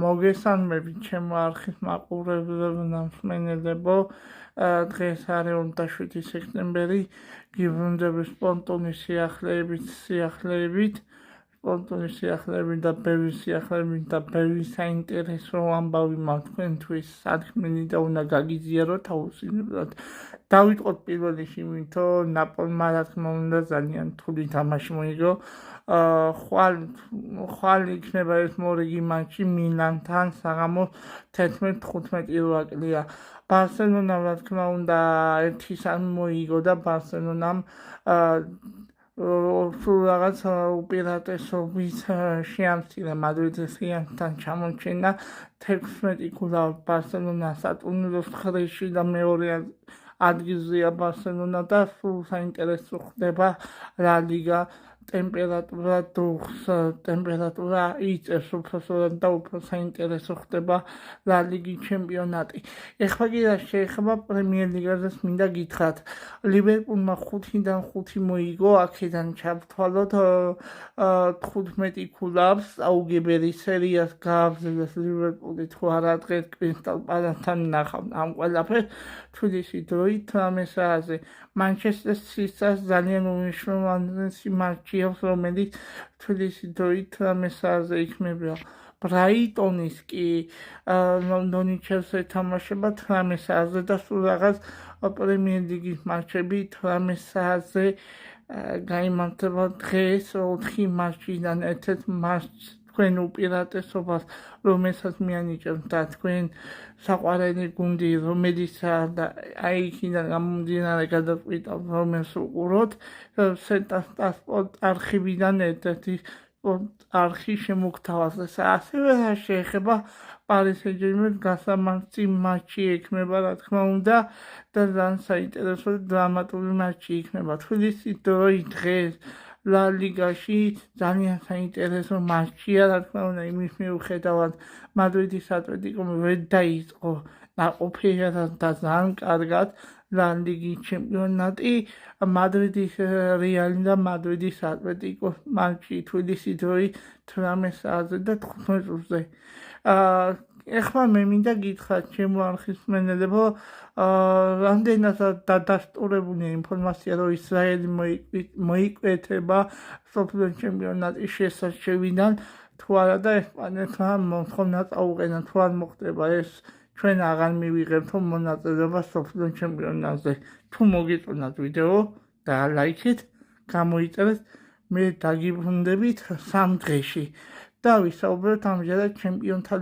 მოგესალმებით ჩემო არხის მაყურებლებო და მსმენელებო. დღეს არის 27 სექტემბერი, გიბრუნდების სპონტონური სიახლეებით და ბევრი სიახლეებით და ბევრი საინტერესო ამბავი მაქვს თქვენთვის საქმენი და უნდა გაგიზიაროთ აუცილებლად. დავიწყოთ პირველ რიგში იმით, რომ ნაპოლმა რა თქმა უნდა ძალიან რთული თამაში მოიგო. ხვალ იქნება ეს მორიგი მატჩი მილანთან საღამოს 11:15 რვაკლია. ბარსელონამ რა თქმა უნდა 1-3 მოიგო და ბარსელონამ სულ რაღაც უპირატესობის შეამცირა მადრიდის რეალთან ჩამორჩენა 16 ქულავ ბარსელონა სატურნიროს ხრეში და მეორე ადგილზეა ბარსელონა და სულ საინტერესო ხდება ლა ლიგა. ტემპერატურა იწევს უბრალოდ და უფრო საინტერესო ხდება ლა ლიგის ჩემპიონატი. ეხლა კი რა შეეხება პრემიერ ლიგაზეც მინდა გითხრათ. ლივერპულმა 5-დან 5 მოიგო, აქედან ჩავთვალოთ 15 ქულავს აუგებერი სერიას გააგრძელეს ლივერპული თუ არა დღეს კრისტალ პალასთან ნახავთ ამ ყველაფერს თბილისში დროით 18 საათზე. მანჩესტერ სიტისაც ძალიან უმნიშვნელოვანესი მატჩი აქვს, რომელიც თბილისში დროით 18 საათზე იქნება. ბრაიტონის კი ლონდონის ჩელსი ეთამაშება 18 საათზე და სულ რაღაც პრემიერ ლიგის მატჩები 18 საათზე გაიმართება. დღეს 4 მატჩიდან ერთ-ერთ მატჩს თქვენ უპირატესობას რომელსაც მიანიჭებთ და თქვენ საყვარელი გუნდი რომელიცაა და აი იქიდან გამომდინარე გადაწყვიტავთ რომელს უყუროთ. სპორტ არხივიდან ერთ-ერთი არხი შემოგთავაზეს. ასევე რა შეეხება პარის სენ-ჟერმენს გასამართი მატჩი ექნება რა თქმა უნდა და ძალიან საინტერესო დრამატული მატჩი იქნება. თბილისის დროით დღეს ლა ლიგაში ძალიან საინტერესო მატჩია რა თქმა უნდა იმის მიუხედავად მადრიდის ატლეტიკომ ვერ დაიწყო ნაყოფიერად და ძალიან კარგად ლა ლიგის ჩემპიონატი. მადრიდის რეალი და მადრიდის ატლეტიკოს მატჩი თბილისის დროით 18 საათზე და 15 წუთზე. ეხლა მე მინდა გითხრათ ჩემო არხის მსმენელებო, რამდენადაც დადასტურებულია ინფორმაცია, რომ ისრაელი მოიკვეთება მსოფლიო ჩემპიონატის შესარჩევიდან თუ არა და ესპანეთმა მოთხოვნა წაუყენა. თუ არ მოხდება ეს ჩვენ აღარ მივიღებთ მონაწილეობა მსოფლიო ჩემპიონატზე. თუ მოგიწონათ ვიდეო და ლაიქით, გამოიწერეთ, მე დაგიბრუნდებით 3 დღეში და ვისაუბროთ ამჯერად ჩემპიონთა